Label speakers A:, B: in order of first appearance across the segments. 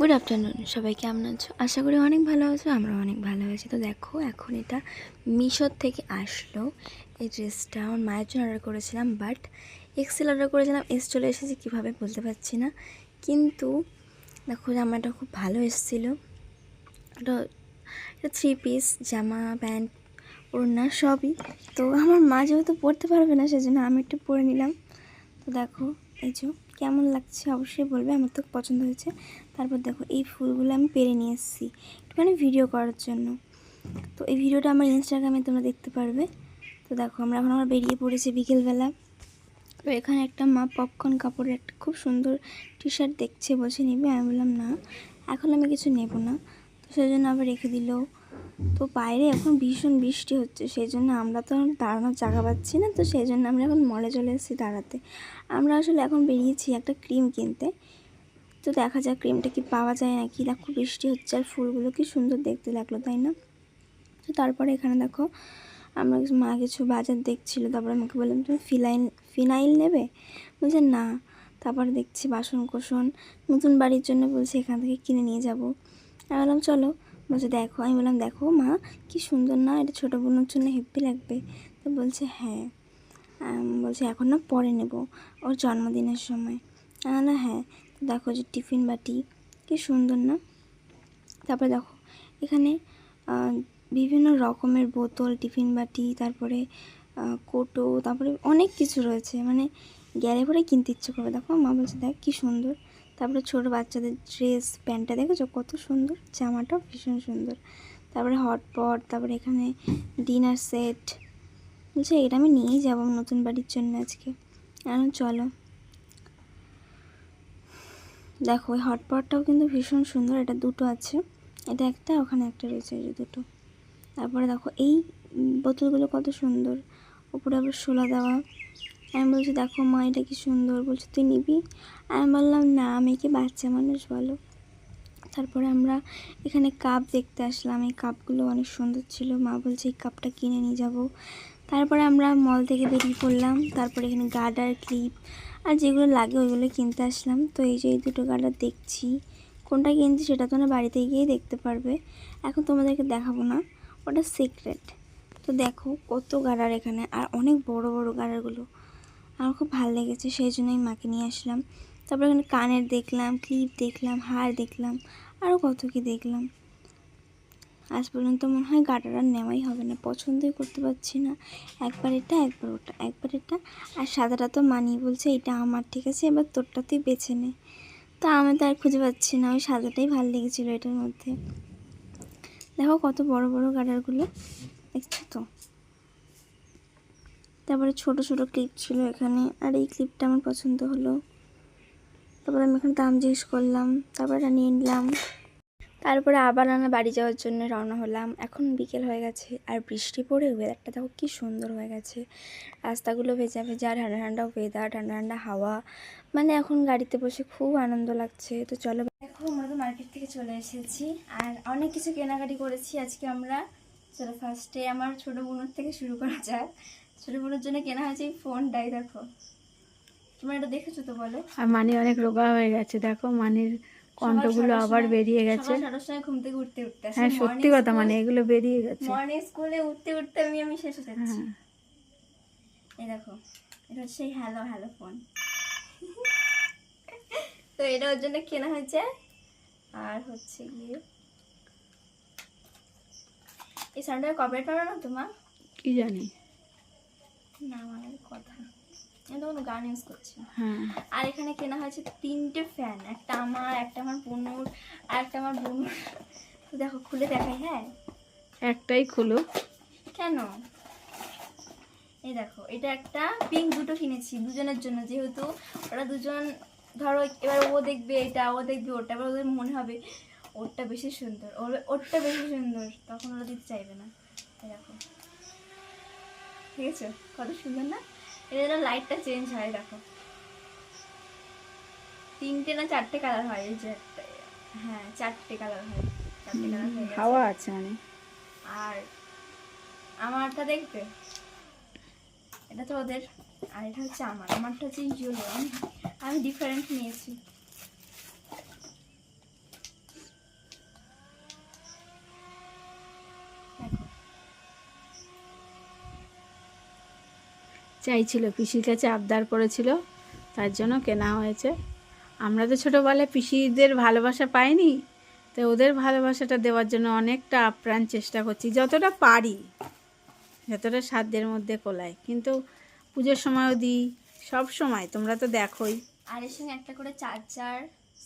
A: Good afternoon, সবাই কেমন আছো? আশা করি অনেক ভালো আছো। আমরা অনেক ভালো আছি। তো দেখো, এখন এটা মিশোর থেকে আসলো। এই ড্রেসটা আমার মায়ের জন্য অর্ডার করেছিলাম, বাট এক্সেল অর্ডার করেছিলাম, এস চলে এসেছে কীভাবে বলতে পারছি না। কিন্তু দেখো, জামাটা খুব ভালো এসেছিলো। এটা এটা 3 পিস জামা, প্যান্ট, ওড়না সবই। তো আমার মা যেহেতু পরতে পারবে না, সেজন্য আমি একটু পরে নিলাম। তো দেখো, এই যে কেমন লাগছে অবশ্যই বলবে, আমার তো পছন্দ হয়েছে। তারপর দেখো, এই ফুলগুলো আমি পেরে নিয়ে এসেছি একটুখানি ভিডিও করার জন্য। তো এই ভিডিওটা আমার ইনস্টাগ্রামে তোমরা দেখতে পারবে। তো দেখো, আমরা বেরিয়ে পড়েছি বিকেলবেলা। তো এখানে একটা মা পপকর্ন কাপড়ের একটা খুব সুন্দর টি শার্ট দেখছে, বলছে নিবি। আমি বললাম না, এখন আমি কিছু নেব না। তো সেই জন্য আবার রেখে দিল। তো বাইরে এখন ভীষণ বৃষ্টি হচ্ছে, সেই জন্য আমরা তো দাঁড়ানোর জায়গা পাচ্ছি না। তো সেই জন্য আমরা এখন মলে চলে এসেছি দাঁড়াতে। আমরা আসলে এখন বেরিয়েছি একটা ক্রিম কিনতে। তো দেখা যাক ক্রিমটা কি পাওয়া যায় নাকি। দেখো, বৃষ্টি হচ্ছে আর ফুলগুলো কি সুন্দর দেখতে লাগলো, তাই না? তো তারপরে এখানে দেখো, আমরা মা কিছু বাজার দেখছিলো। তারপরে আমাকে বললাম, তুমি ফিনাইল নেবে? বলছে না। তারপরে দেখছি বাসন কোসন নতুন বাড়ির জন্য, বলছে এখান থেকে কিনে নিয়ে যাবো। আমি বললাম চলো। বলছে দেখো। আমি বললাম দেখো মা, কি সুন্দর না, এটা ছোটো বোনের জন্য হেব্বি লাগবে। তো বলছে হ্যাঁ। বলছে এখন না, পরে নেব, ওর জন্মদিনের সময়। আমি বললাম হ্যাঁ। তো দেখো যে টিফিন বাটি, কি সুন্দর না। তারপরে দেখো, এখানে বিভিন্ন রকমের বোতল, টিফিন বাটি, তারপরে কোটো, তারপরে অনেক কিছু রয়েছে, মানে গেলে পরে কিনতে ইচ্ছে করবে। দেখো, মা বলছে দেখ কি সুন্দর। তারপরে ছোটো বাচ্চাদের ড্রেস, প্যান্টটা দেখেছো কত সুন্দর, জামাটাও ভীষণ সুন্দর। তারপরে হটপট, তারপরে এখানে ডিনার সেট। বলছে এটা আমি নিয়েই যাবো নতুন বাড়ির জন্য আজকে। এখন চলো। দেখো, ওই হটপটটাও কিন্তু ভীষণ সুন্দর। এটা দুটো আছে, এটা একটা, ওখানে একটা রয়েছে, এই যে দুটো। তারপরে দেখো, এই বোতলগুলো কত সুন্দর, উপরে আবার শোলা দেওয়া। আমি বলছি দেখো মা, এটা কি সুন্দর। বলছে তুই নিবি? আমি বললাম না, আমি কি বাচ্চা মানুষ বলো। তারপরে আমরা এখানে কাপ দেখতে আসলাম। এই কাপগুলো অনেক সুন্দর ছিল। মা বলছে এই কাপটা কিনে নিয়ে যাব। তারপরে আমরা মল থেকে বেরিয়ে পড়লাম। তারপরে এখানে গার্ডার, ক্লিপ আর যেগুলো লাগে ওইগুলো কিনতে আসলাম। তো এই যে এই দুটো গার্ডার দেখছি, কোনটা কিনছি সেটা তোমরা বাড়িতে গিয়েই দেখতে পারবে, এখন তোমাদেরকে দেখাবো না, ওটা সিক্রেট। তো দেখো কত গার্ডার এখানে, আর অনেক বড় বড় গার্ডারগুলো। আমার খুব ভালো লেগেছে, সেই জন্যই মাকে নিয়ে আসলাম। তারপরে এখানে কানের দেখলাম, ক্লিপ দেখলাম, হার দেখলাম, আরও কত কি দেখলাম। আজ পর্যন্ত মনে হয় গার্ডার আর নেওয়াই হবে না, পছন্দই করতে পারছি না। একবার এটা, একবার ওটা, একবার এটা। আর সাদাটা তো মানি বলছে এটা আমার, ঠিক আছে এবার তোরটা তুই বেছে নে। তো আমি তো আর খুঁজে পাচ্ছি না, ওই সাদাটাই ভালো লেগেছিলো এটার মধ্যে। দেখো কত বড় বড় গার্ডারগুলো, দেখছো তো। তারপরে ছোট ছোট ক্লিপ ছিল এখানে, আর এই ক্লিপটা আমার পছন্দ হলো। তারপরে আমি এখানে দাম জিজ্ঞেস করলাম, তারপরে এটা নিয়ে নিলাম। তারপরে আবার আমরা বাড়ি যাওয়ার জন্য রওনা হলাম। এখন বিকেল হয়ে গেছে আর বৃষ্টি পড়ে ওয়েদারটা দেখো কি সুন্দর হয়ে গেছে। রাস্তাগুলো ভেজা ভেজা, ঠান্ডা ঠান্ডা ওয়েদার, ঠান্ডা ঠান্ডা হাওয়া, মানে এখন গাড়িতে বসে খুব আনন্দ লাগছে। তো চলো, দেখো আমরা তো মার্কেট থেকে চলে এসেছি আর অনেক কিছু কেনাকাটি করেছি আজকে আমরা। চলো ফার্স্টে আমার ছোটো বোনের থেকে শুরু করা যাক। ছোটো বোনের জন্য কেনা হয়েছে এই ফোনটাই। দেখো, তোমরা এটা দেখেছো তো বলো।
B: আর মানি অনেক রোগা হয়ে গেছে, দেখো মানির কণ্ঠগুলো আবার বেরিয়ে গেছে।
A: সকাল 7টার সময় ঘুম থেকে উঠতে উঠতে,
B: হ্যাঁ সত্যি কথা, মানে এগুলো বেরিয়ে গেছে।
A: মর্নিং স্কুলে উঠতে উঠতে আমি শেষ হয়ে যাচ্ছি।
B: হ্যাঁ,
A: এই দেখো, এটা হচ্ছে সেই হ্যালো হ্যালো ফোন। তো এটা ওর জন্য কেনা হয়েছে। আর হচ্ছে গিয়ে এই সাউন্ডটা কপিরাইট পাবে না তোমার?
B: কি জানি
A: না, আমার কথা, আমি তো কোনো গান ইউজ করছি।
B: হ্যাঁ।
A: আর এখানে কেনা হয়েছে 3টে ফ্যান, একটা আমার, একটা আমার বোনুর, আর একটা আমার বোনুর। তো দেখো খুলে দেখাই। হ্যাঁ,
B: একটাই খুলো।
A: কেন? এই দেখো, এটা একটা, পিঙ্ক দুটো কিনেছি দুজনের জন্য, যেহেতু ওরা দুজন, ধরো এবার ও দেখবে এটা, ও দেখবে ওটা, এবার ওদের মনে হবে ওরটা বেশি সুন্দর, ওরটা বেশি সুন্দর, তখন ওরা দিতে চাইবে না। এই দেখো, ঠিক আছে কত সুন্দর না? এটা যেন লাইটটা চেঞ্জ হয়। দেখো 3টে না 4টে কালার হয়, এই যে একটা, হ্যাঁ 4টে কালার হয়, 4টে কালার হয়ে গেছে।
B: হাওয়া আছে মানে।
A: আর আমারটা দেখবে, এটা তো ওদের, আর এটা হচ্ছে আমারটা হচ্ছে ইয়েলো। আমি ডিফারেন্ট নিয়েছি।
B: চাইছিল, পিসির কাছে আবদার করেছিল, তার জন্য কেনা হয়েছে। আমরা তো ছোটোবেলায় পিসিদের ভালোবাসা পাইনি, তো ওদের ভালোবাসাটা দেওয়ার জন্য অনেকটা আপ্রাণ চেষ্টা করছি, যতটা পারি, যতটা সাধ্যের মধ্যে কোলায়। কিন্তু পুজোর সময়ও দিই, সব সময়, তোমরা তো দেখোই।
A: আর এর সঙ্গে একটা করে চার্জার,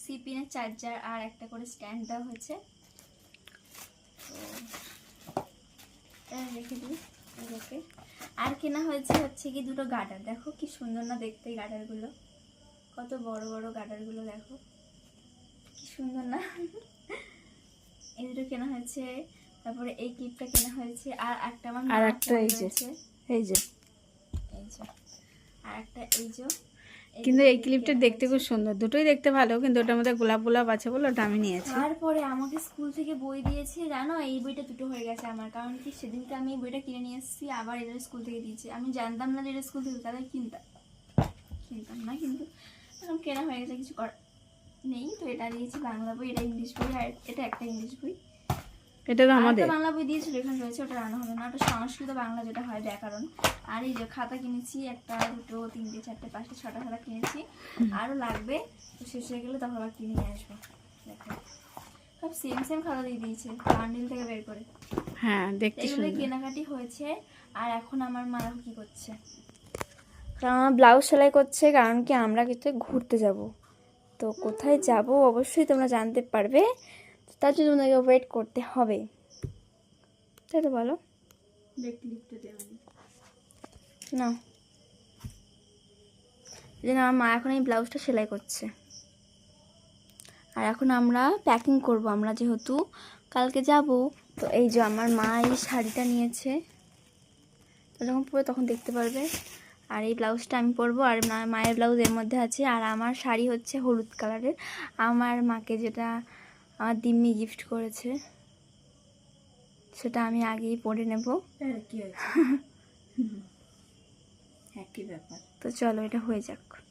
A: সিপিনের চার্জার আর একটা করে স্ট্যান্ড দেওয়া হয়েছে। তো রেখে দিই এগুলোকে। আর কেনা হচ্ছে কি দুটো গার্ডার। দেখো কি সুন্দর না দেখতে এই গার্ডারগুলো, কত বড় বড় গার্ডারগুলো, দেখো কি সুন্দর না। এই দুটো কেনা হয়েছে। তারপরে এই ক্লিপটা কেনা হয়েছে। আর একটা আমার
B: আর
A: মা
B: একটা এই যে,
A: রয়েছে,
B: এই যে,
A: এই যে, আর একটা এই যে।
B: কিন্তু
A: দুটো
B: এই
A: clip
B: ক্লিপটা
A: কেনা
B: দেখতে খুব
A: হয়েছে।
B: সুন্দর, দুটোই দেখতে ভালো, কিন্তু ওটার মধ্যে গোলাপ গোলাপ আছে বলে ওটা আমি নিয়েছি।
A: তারপরে আমাকে স্কুল থেকে বই দিয়েছে, জানো এই বইটা দুটো হয়ে গেছে আমার। কারণ কি সেদিনকে আমি এই বইটা কিনে নিয়ে এসেছি, আবার এদের স্কুল থেকে দিয়েছে। আমি জানতাম না যে এদের স্কুল থেকে, তাদের কিনতাম না, কিন্তু এখন কেনা হয়ে গেছে, কিছু করার নেই। তো এটা দিয়েছি বাংলা বই, এটা ইংলিশ বই, আর এটা একটা ইংলিশ বই।
B: এটা তো
A: আর
B: আমাদের
A: একটা বাংলা বই দিয়েছিল, এখানে রয়েছে, ওটা রান্না হবে না, ওটা সংস্কৃত বাংলা যেটা হয়, ব্যাকরণ। আর এই যে খাতা কিনেছি, একটা দুটো তিনটে চারটে পাঁচটা ছটা খাতা কিনেছি, আরও লাগবে। তো শেষ হয়ে গেলে তখন আবার কিনে নিয়ে আসবো। দেখো সব সেম সেম খাতা দিয়ে দিয়েছে বান্ডিল থেকে বের করে।
B: হ্যাঁ, দেখতে
A: এগুলো
B: সুন্দর।
A: কেনাকাটি হয়েছে। আর এখন আমার মা দেখো কি করছে, কারণ আমার ব্লাউজ সেলাই করছে। কারণ কি আমরা কিন্তু ঘুরতে যাব, তো কোথায় যাব অবশ্যই তোমরা জানতে পারবে, তার জন্য তোমাদেরকে ওয়েট করতে হবে, তাই তো বলো না? এই জন্য আমার মা এখন এই ব্লাউজটা সেলাই করছে। আর এখন আমরা প্যাকিং করব, আমরা যেহেতু কালকে যাব। তো এই যে আমার মা এই শাড়িটা নিয়েছে, তো যখন পরবে তখন দেখতে পারবে। আর এই ব্লাউজটা আমি পরবো, আর মায়ের ব্লাউজ এর মধ্যে আছে। আর আমার শাড়ি হচ্ছে হলুদ কালারের, আমার মাকে যেটা আমার দিম্মি গিফট করেছে, সেটা আমি আগেই পরে নেব।
B: কি ব্যাপার?
A: তো চলো এটা হয়ে যাক।